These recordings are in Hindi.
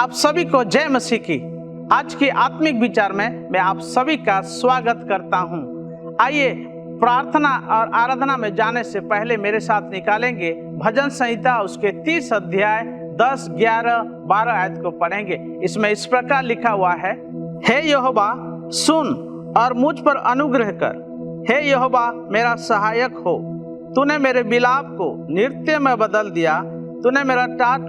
आप सभी को जय मसीह की। आज के आत्मिक विचार में मैं आप सभी का स्वागत करता हूं। आइए प्रार्थना और आराधना में जाने से पहले मेरे साथ निकालेंगे भजन संहिता उसके 30 अध्याय 10, 11, 12 आयत को पढ़ेंगे। इसमें इस प्रकार लिखा हुआ है, हे यहोवा सुन और मुझ पर अनुग्रह कर। हे यहोवा मेरा सहायक हो। तूने मेरे विलाप को नृत्य में बदल दिया। तूने मेरा टाट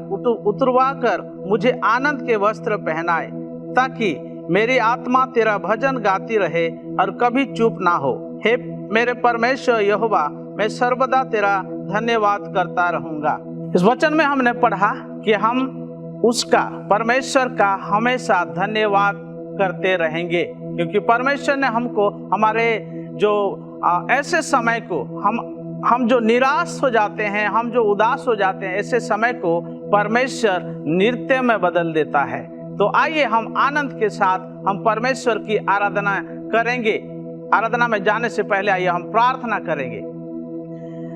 उतरवा कर मुझे आनंद के वस्त्र पहनाए, ताकि मेरी आत्मा तेरा भजन गाती रहे और कभी चुप ना हो। हे मेरे परमेश्वर यहोवा, मैं सर्वदा तेरा धन्यवाद करता रहूंगा। इस वचन में हमने पढ़ा कि हम उसका, परमेश्वर का हमेशा धन्यवाद करते रहेंगे, क्योंकि परमेश्वर ने हमको हमारे जो ऐसे समय को हम जो निराश हो जाते हैं, हम जो उदास हो जाते हैं, ऐसे समय को परमेश्वर नृत्य में बदल देता है। तो आइए हम आनंद के साथ हम परमेश्वर की आराधना करेंगे। आराधना में जाने से पहले आइए हम प्रार्थना करेंगे।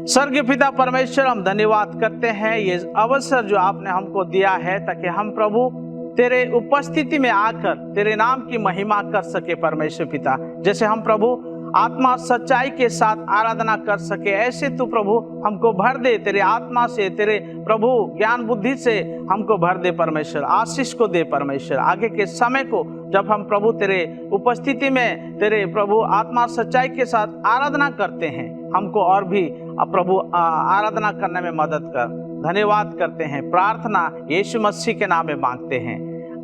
स्वर्गीय पिता परमेश्वर, हम धन्यवाद करते हैं ये अवसर जो आपने हमको दिया है, ताकि हम प्रभु तेरे उपस्थिति में आकर तेरे नाम की महिमा कर सके। परमेश्वर पिता, जैसे हम प्रभु आत्मा सच्चाई के साथ आराधना कर सके, ऐसे तू प्रभु हमको भर दे। तेरे आत्मा से, तेरे प्रभु ज्ञान बुद्धि से हमको भर दे। परमेश्वर आशीष को दे। परमेश्वर आगे के समय को जब हम प्रभु तेरे उपस्थिति में तेरे प्रभु आत्मा सच्चाई के साथ आराधना करते हैं, हमको और भी प्रभु आराधना करने में मदद कर। धन्यवाद करते हैं। प्रार्थना यीशु मसीह के नाम में मांगते हैं,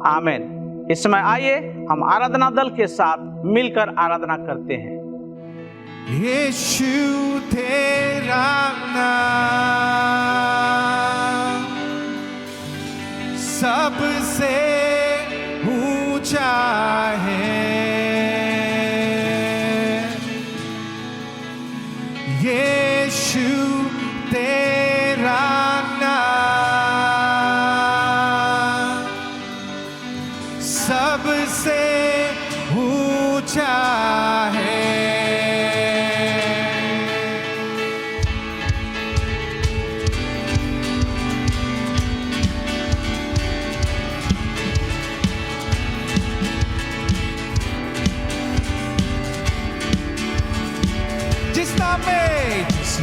आमीन। इस समय आइए हम आराधना दल के साथ मिलकर आराधना करते हैं। यीशु तेरा नाम सबसे ऊंचा है। यीशु तेरा नाम सबसे ऊंचा है। जिस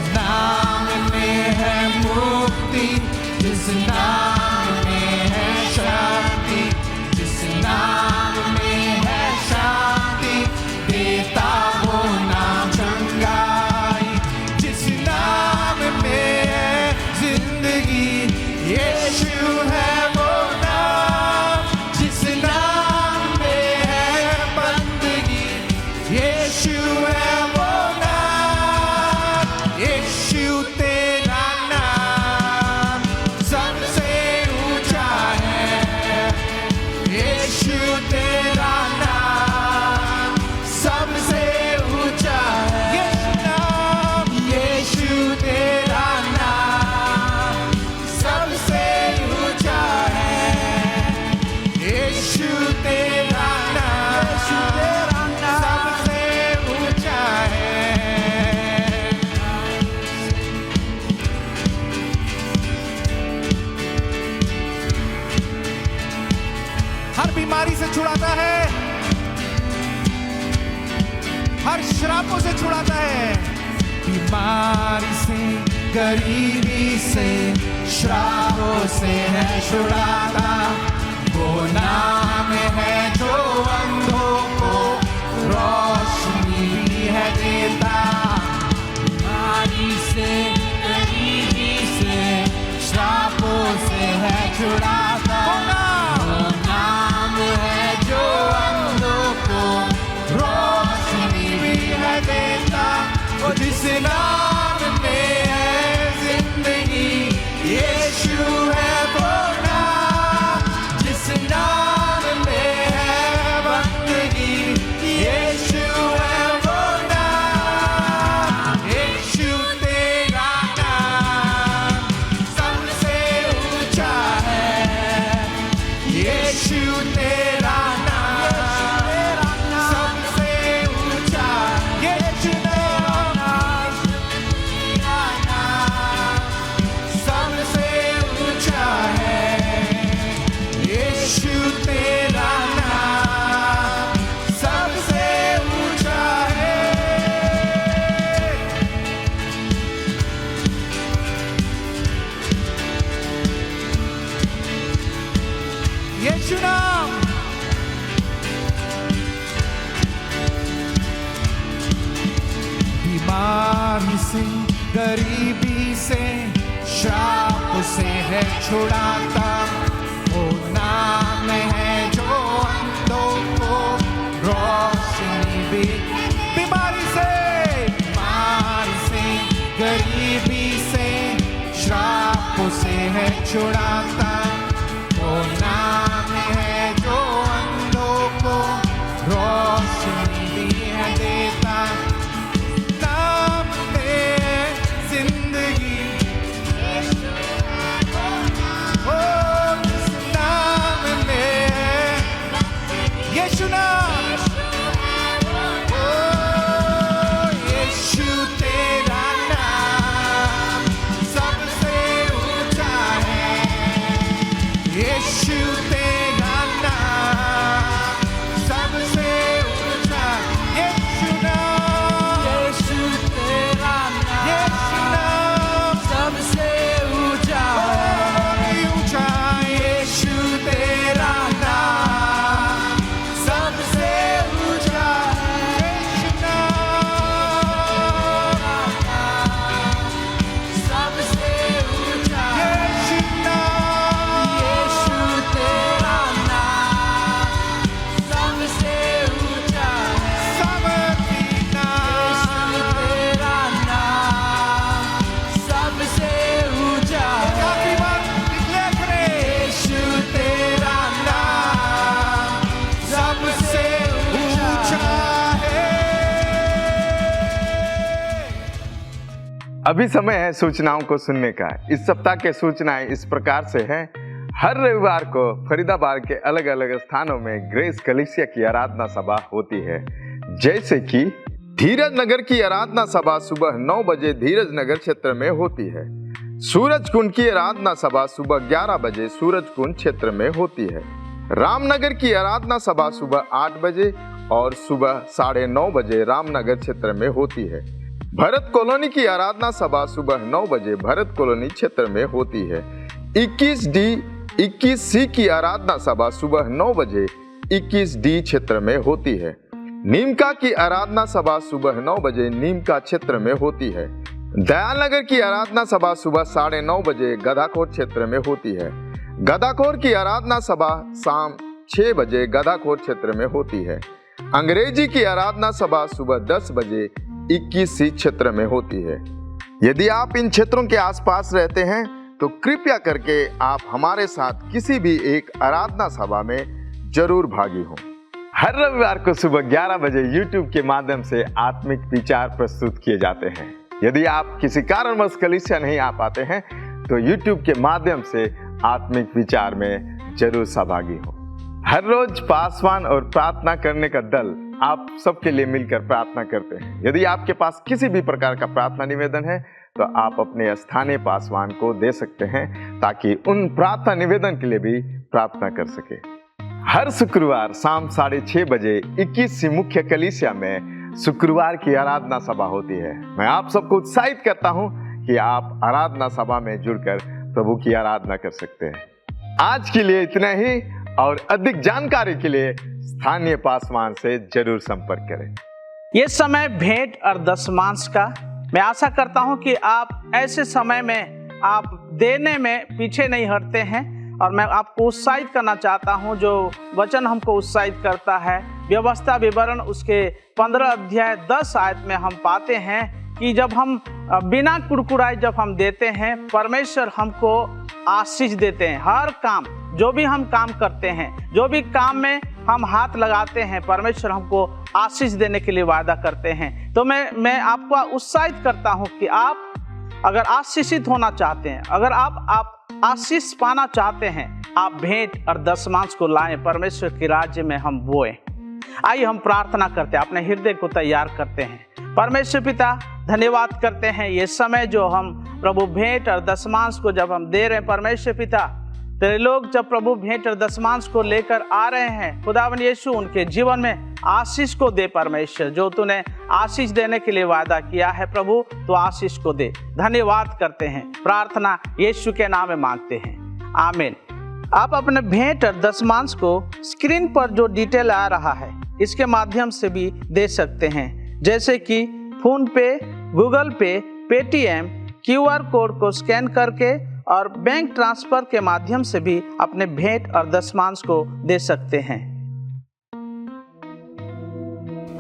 नाम में है मुक्ति, जिस नाम में है शक्ति, जिस नाम में है शांति, देता वो नाम चंगाई। जिस नाम में है जिंदगी, यीशु है वो नाम। जिस नाम में है बंदगी, यीशु है वो नाम। यीशु तेरा नाम सबसे ऊंचा है। यीशु तेरा नाम सबसे ऊंचा है। यीशु तेरा नाम सबसे ऊंचा है। यीशु तेरा नाम सबसे ऊंचा है। हर बीमारी से छुड़ाता है, हर श्रापों से छुड़ाता है। बीमारी से, गरीबी से, श्रापों से है छुड़ाता। वो नाम है जो अंधों को रोशनी है देता। बीमारी से, गरीबी से, श्रापों से है छुड़ाता। वो नाम है जो अंधों को रोशनी भी है देता। वो जिस नाम में है जिंदगी, यीशु है वो नाम। जिस नाम में है बंदगी, यीशु है वो नाम। यीशु तेरा नाम सबसे ऊंचा है। यीशु तेरा नाम सबसे ऊंचा। यीशु तेरा नाम बीमारी से, गरीबी से, श्राप से है छुड़ाता। वो नाम है जो अंधों को रोशनी भी, बीमारी से, गरीबी से, श्राप से है छुड़ाता। वो नाम है जो अंधों को रोशनी भी है देता। नाम में जिंदगी, ओ इस नाम में यीशु नाम, ओ यीशु तेरा नाम सबसे ऊंचा है। यीशु तेरा नाम सबसे ऊंचा, यीशु नाम, यीशु तेरा नाम यीशु नाम सबसे ऊंचा है। ऊंचा। यीशु तेरा नाम सबसे ऊंचा है। यीशु नाम सबसे ऊंचा है। यीशु नाम, यीशु तेरा नाम सबसे ऊंचा है। सबकी नाम, तेरा नाम सबसे ऊंचा है। आखिरी बार declare करें। यीशु तेरा नाम सबसे ऊंचा है। अभी समय है सूचनाओं को सुनने का। इस सप्ताह के सूचनाएं इस प्रकार से हैं। हर रविवार को फरीदाबाद के अलग अलग स्थानों में ग्रेस कलीसिया की आराधना सभा होती है, जैसे कि धीरज नगर की आराधना सभा सुबह 9 बजे धीरज नगर क्षेत्र में होती है। सूरज कुंड की आराधना सभा सुबह 11 बजे सूरज कुंड क्षेत्र में होती है। रामनगर की आराधना सभा सुबह 8 बजे और सुबह 9:30 बजे रामनगर क्षेत्र में होती है। भरत कॉलोनी की आराधना सभा सुबह 9 बजे भरत कॉलोनी क्षेत्र में होती है। 21D 21C की आराधना सभा सुबह 9 बजे 21D क्षेत्र में होती है। नीमका की आराधना सभा सुबह 9 बजे नीमका क्षेत्र में होती है। दयालनगर की आराधना सभा सुबह 9:30 बजे गदाखोर क्षेत्र में होती है। गदाखोर की आराधना सभा शाम 6 बजे गदाखोर क्षेत्र में होती है। अंग्रेजी की आराधना सभा सुबह 10 बजे 21C क्षेत्र में होती है। यदि आप इन क्षेत्रों के आसपास रहते हैं तो कृपया करके आप हमारे साथ किसी भी एक आराधना सभा में जरूर भागी हों। हर रविवार को सुबह 11 बजे YouTube के माध्यम से आत्मिक विचार प्रस्तुत किए जाते हैं। यदि आप किसी कारणवश कलीसिया नहीं आ पाते हैं तो YouTube के माध्यम से आत्मिक विचार में जरूर सहभागी हो। हर रोज पासवान और प्रार्थना करने का दल आप सबके लिए मिलकर प्रार्थना करते हैं। यदि आपके पास किसी भी प्रकार का प्रार्थना निवेदन है तो आप अपने स्थानीय पासवान को दे सकते हैं ताकि उन प्रार्थना निवेदन के लिए भी प्रार्थना कर सके। हर शुक्रवार शाम 6:30 बजे 21 मुख्य कलीसिया में शुक्रवार की आराधना सभा होती है। मैं आप सबको उत्साहित करता हूं कि आप आराधना सभा में जुड़कर प्रभु की आराधना कर सकते हैं। आज के लिए इतना ही, और अधिक जानकारी के लिए स्थानीय पासवान से जरूर संपर्क करें। ये समय भेंट और दशमांश का, मैं आशा करता हूं कि आप ऐसे समय में आप देने में पीछे नहीं हटते हैं। और मैं आपको उत्साहित करना चाहता हूं, जो वचन हमको उत्साहित करता है व्यवस्था विवरण उसके 15 अध्याय 10 आयत में हम पाते हैं कि जब हम बिना कुड़कुड़ाए जब हम देते हैं, परमेश्वर हमको आशीष देते हैं। हर काम, जो भी हम काम करते हैं, जो भी काम में हम हाथ लगाते हैं, परमेश्वर हमको आशीष देने के लिए वादा करते हैं। तो मैं आपको उत्साहित करता हूं कि आप अगर आशीषित होना चाहते हैं, अगर आप आशीष पाना चाहते हैं, आप भेंट और दशमांश को लाएं, परमेश्वर के राज्य में हम बोएं। आइए हम प्रार्थना करते हैं, अपने हृदय को तैयार करते हैं। परमेश्वर पिता, धन्यवाद करते हैं ये समय जो हम प्रभु भेंट और दशमांश को जब हम दे रहे हैं, परमेश्वर पिता तेरे लोग जब प्रभु भेंट और दशमांश को लेकर आ रहे हैं, खुदावन यीशु उनके जीवन में आशीष को दे। परमेश्वर, जो तूने आशीष देने के लिए वादा किया है प्रभु, तो आशीष को दे। धन्यवाद करते हैं, प्रार्थना यीशु के नाम में मांगते हैं, आमीन। आप अपने भेंट और दशमांश को स्क्रीन पर जो डिटेल आ रहा है इसके माध्यम से भी दे सकते हैं, जैसे कि फोन पे, गूगल पे, पेटीएम, QR कोड को स्कैन करके और बैंक ट्रांसफर के माध्यम से भी अपने भेंट और दशमांश को दे सकते हैं।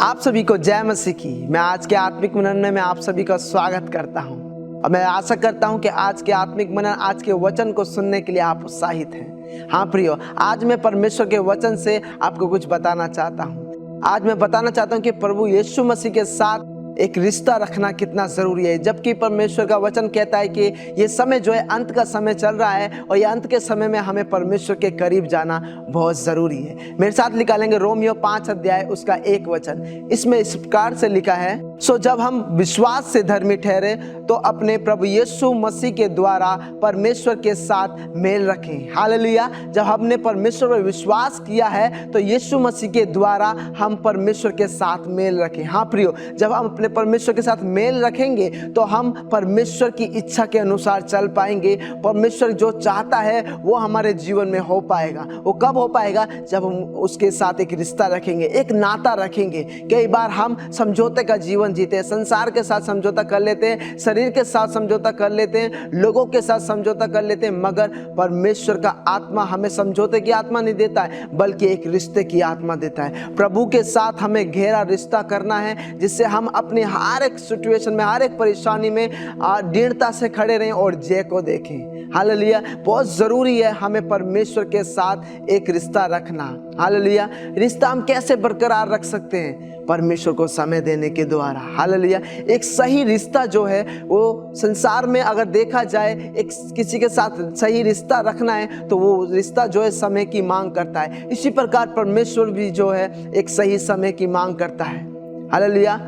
आप सभी को जय मसीह की। मैं आज के आत्मिक मनन में आप सभी का स्वागत करता हूं और मैं आशा करता हूं कि आज के आत्मिक मनन, आज के वचन को सुनने के लिए आप उत्साहित हैं। हाँ प्रियो, आज मैं परमेश्वर के वचन से आपको कुछ बताना चाहता हूं। आज मैं बताना चाहता हूं कि प्रभु यीशु मसीह के साथ एक रिश्ता रखना कितना जरूरी है, जबकि परमेश्वर का वचन कहता है कि ये समय जो है अंत का समय चल रहा है और ये अंत के समय में हमें परमेश्वर के करीब जाना बहुत जरूरी है। मेरे साथ निकालेंगे रोमियो 5 अध्याय उसका 1 वचन। इसमें इस प्रकार से लिखा है, सो जब हम विश्वास से धर्मी ठहरे तो अपने प्रभु यीशु मसीह के द्वारा परमेश्वर के साथ मेल रखें। हालेलुया। जब हमने परमेश्वर पर विश्वास किया है तो यीशु मसीह के द्वारा हम परमेश्वर के साथ मेल रखें। हाँ प्रियो, जब हम अपने परमेश्वर के साथ मेल रखेंगे तो हम परमेश्वर की इच्छा के अनुसार चल पाएंगे। परमेश्वर जो चाहता है वो हमारे जीवन में हो पाएगा। वो कब हो पाएगा? जब हम उसके साथ एक रिश्ता रखेंगे, एक नाता रखेंगे। कई बार हम समझौते का जीवन जीते हैं, संसार के साथ समझौता कर लेते हैं, शरीर के साथ समझौता कर लेते हैं, लोगों के साथ समझौता कर लेते हैं, मगर परमेश्वर का आत्मा हमें समझौते की आत्मा नहीं देता है, बल्कि एक रिश्ते की आत्मा देता है। प्रभु के साथ हमें गहरा रिश्ता करना है, जिससे हम अपने हर एक सिचुएशन में, हर एक परेशानी में दृढ़ता से खड़े रहें और जय को देखें। हालेलुया। बहुत जरूरी है हमें परमेश्वर के साथ एक रिश्ता रखना। हालेलुया। रिश्ता हम कैसे बरकरार रख सकते हैं? परमेश्वर को समय देने के द्वारा। हालेलुया। एक सही रिश्ता जो है वो संसार में अगर देखा जाए, एक किसी के साथ सही रिश्ता रखना है तो वो रिश्ता जो है समय की मांग करता है। इसी प्रकार परमेश्वर भी जो है एक सही समय की मांग करता है। हालेलुया।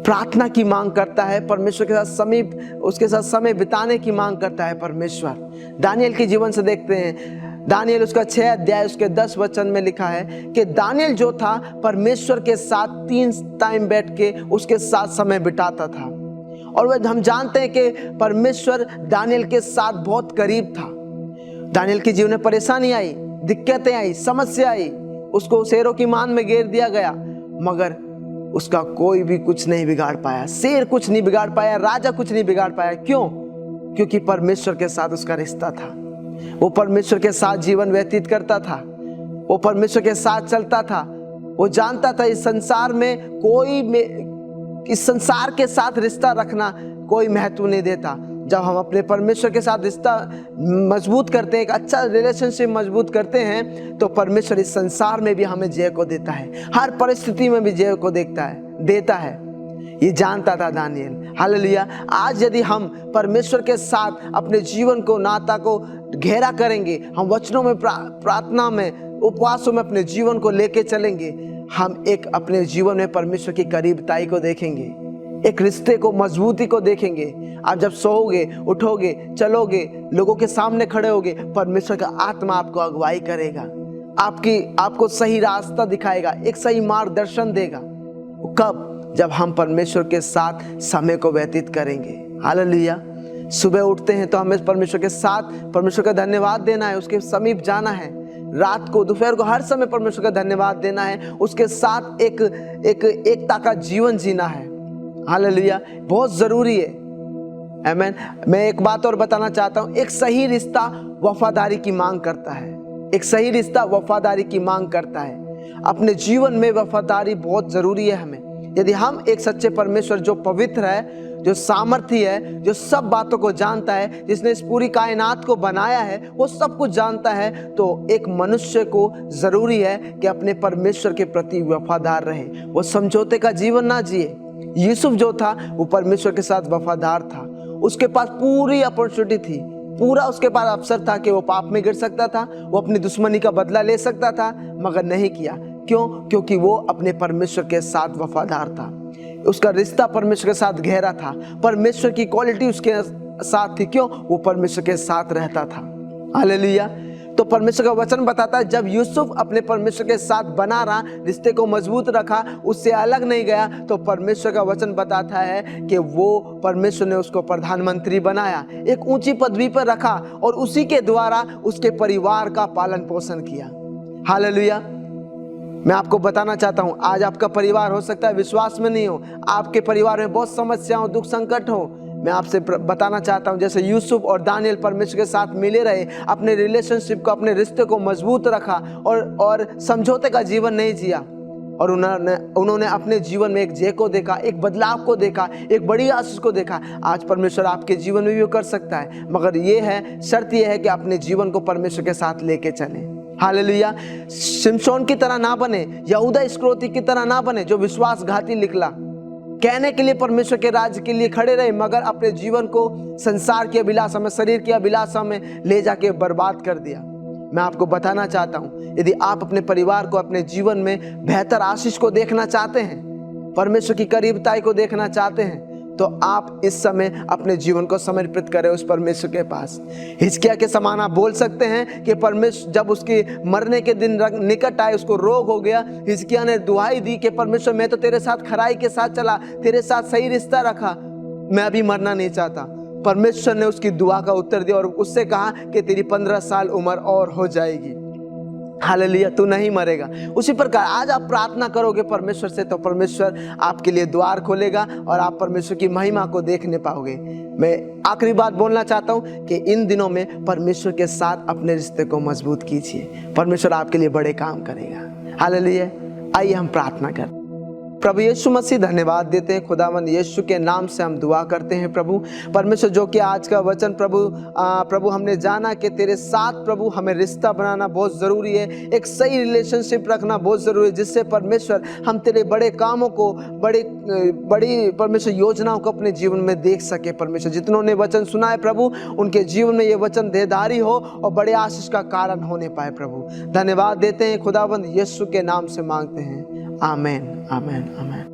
प्रार्थना की मांग करता है परमेश्वर के साथ, उसके साथ समय बिताने की मांग करता है परमेश्वर। दानियल के जीवन से देखते हैं, दानियल उसका 6 अध्याय उसके 10 वचन में लिखा है कि दानियल जो था परमेश्वर के साथ 3 टाइम बैठ के उसके साथ समय बिताता था। और वह हम जानते हैं कि परमेश्वर दानियल के साथ बहुत करीब था। दानियल के जीवन में परेशानी आई, दिक्कतें आई, समस्या आई, उसको शेरों की मान में घेर दिया गया, मगर उसका कोई भी कुछ नहीं बिगाड़ पाया। शेर कुछ नहीं बिगाड़ पाया, राजा कुछ नहीं बिगाड़ पाया। क्यों? क्योंकि परमेश्वर के साथ उसका रिश्ता था। वो परमेश्वर के साथ जीवन व्यतीत करता था, वो परमेश्वर के साथ चलता था। वो जानता था इस संसार में इस संसार के साथ रिश्ता रखना कोई महत्व नहीं देता। जब हम अपने परमेश्वर के साथ रिश्ता मजबूत करते हैं, एक अच्छा रिलेशनशिप मजबूत करते हैं, तो परमेश्वर इस संसार में भी हमें जय को देता है, हर परिस्थिति में भी जय को देता है। ये जानता था दानियल। हालेलुया। आज यदि हम परमेश्वर के साथ अपने जीवन को, नाता को गहरा करेंगे, हम वचनों में, प्रार्थना में, उपवासों में अपने जीवन को लेके चलेंगे, हम एक अपने जीवन में परमेश्वर की करीबताई को देखेंगे, एक रिश्ते को, मजबूती को देखेंगे। आप जब सोओगे, उठोगे, चलोगे, लोगों के सामने खड़े होगे, परमेश्वर का आत्मा आपको अगुवाई करेगा, आपको सही रास्ता दिखाएगा, एक सही मार्गदर्शन देगा। कब? जब हम परमेश्वर के साथ समय को व्यतीत करेंगे। हालेलुया। सुबह उठते हैं तो हमें परमेश्वर के साथ परमेश्वर का धन्यवाद देना है, उसके समीप जाना है। रात को, दोपहर को, हर समय परमेश्वर का धन्यवाद देना है, उसके साथ एकता का जीवन जीना है। हालेलुया। बहुत जरूरी है। आमीन। मैं एक बात और बताना चाहता हूं, एक सही रिश्ता वफादारी की मांग करता है। एक सही रिश्ता वफादारी की मांग करता है। अपने जीवन में वफादारी बहुत जरूरी है हमें। यदि हम एक सच्चे परमेश्वर जो पवित्र है, जो सामर्थी है, जो सब बातों को जानता है, जिसने इस पूरी कायनात को बनाया है, वो सब कुछ जानता है, तो एक मनुष्य को जरूरी है कि अपने परमेश्वर के प्रति वफादार रहे। वो समझौते का जीवन ना जिए। यूसुफ जो था वो परमेश्वर के साथ वफादार था। उसके पास पूरी अपॉर्चुनिटी थी, पूरा उसके पास अवसर था कि वो पाप में गिर सकता था, वो अपनी दुश्मनी का बदला ले सकता था, मगर नहीं किया। क्यों? क्योंकि वो अपने परमेश्वर के साथ वफादार था। उसका रिश्ता परमेश्वर के साथ गहरा था, परमेश्वर की क्वालिटी उसके साथ थी। क्यों? वो परमेश्वर के साथ रहता था। हालेलुया। तो परमेश्वर का वचन बताता है, जब यूसुफ अपने परमेश्वर के साथ बना रहा, रिश्ते को मजबूत रखा, उससे अलग नहीं गया, तो परमेश्वर का वचन बताता है कि वो परमेश्वर ने उसको प्रधानमंत्री बनाया, एक ऊंची पदवी पर रखा और उसी के द्वारा उसके परिवार का पालन पोषण किया। हालेलुया। मैं आपको बताना चाहता हूँ, आज आपका परिवार हो सकता है विश्वास में नहीं हो, आपके परिवार में बहुत समस्याओं दुख संकट हो। मैं आपसे बताना चाहता हूँ, जैसे यूसुफ और दानियल परमेश्वर के साथ मिले रहे, अपने रिलेशनशिप को, अपने रिश्ते को मजबूत रखा और समझौते का जीवन नहीं जिया, और उन्होंने अपने जीवन में एक जय को देखा, एक बदलाव को देखा, एक बड़ी आशीष को देखा। आज परमेश्वर आपके जीवन में भी वो कर सकता है, मगर ये है, शर्त ये है कि अपने जीवन को परमेश्वर के साथ लेके चलें। हालेलुया। शिमशोन की तरह ना बने, यहूदा इस्करियोती की तरह ना बने, जो विश्वासघाती निकला, कहने के लिए परमेश्वर के राज्य के लिए खड़े रहे, मगर अपने जीवन को संसार की अभिलाषा में, शरीर की अभिलाषा में ले जाके बर्बाद कर दिया। मैं आपको बताना चाहता हूं, यदि आप अपने परिवार को, अपने जीवन में बेहतर आशीष को देखना चाहते हैं, परमेश्वर की करीबताई को देखना चाहते हैं, तो आप इस समय अपने जीवन को समर्पित करें उस परमेश्वर के पास। हिजकिय्याह के समान आप बोल सकते हैं कि परमेश्वर, जब उसके मरने के दिन निकट आए, उसको रोग हो गया, हिजकिय्याह ने दुहाई दी कि परमेश्वर मैं तो तेरे साथ खराई के साथ चला, तेरे साथ सही रिश्ता रखा, मैं अभी मरना नहीं चाहता। परमेश्वर ने उसकी दुआ का उत्तर दिया और उससे कहा कि तेरी 15 साल उम्र और हो जाएगी। हालेलुया, तू नहीं मरेगा। उसी प्रकार आज आप प्रार्थना करोगे परमेश्वर से, तो परमेश्वर आपके लिए द्वार खोलेगा और आप परमेश्वर की महिमा को देखने पाओगे। मैं आखिरी बात बोलना चाहता हूं कि इन दिनों में परमेश्वर के साथ अपने रिश्ते को मजबूत कीजिए, परमेश्वर आपके लिए बड़े काम करेगा। हालेलुया। आइए हम प्रार्थना करें। प्रभु यीशु मसीह, धन्यवाद देते हैं, खुदावंद यीशु के नाम से हम दुआ करते हैं प्रभु परमेश्वर, जो कि आज का वचन प्रभु हमने जाना कि तेरे साथ प्रभु हमें रिश्ता बनाना बहुत ज़रूरी है, एक सही रिलेशनशिप रखना बहुत ज़रूरी है, जिससे परमेश्वर हम तेरे बड़े कामों को, बड़ी परमेश्वर योजनाओं को अपने जीवन में देख सके। परमेश्वर, जितनों ने वचन सुना है प्रभु, उनके जीवन में ये वचन देहधारी हो और बड़े आशीष का कारण होने पाए। प्रभु धन्यवाद देते हैं, खुदावंद यीशु के नाम से मांगते हैं, आमीन, आमीन, आमीन।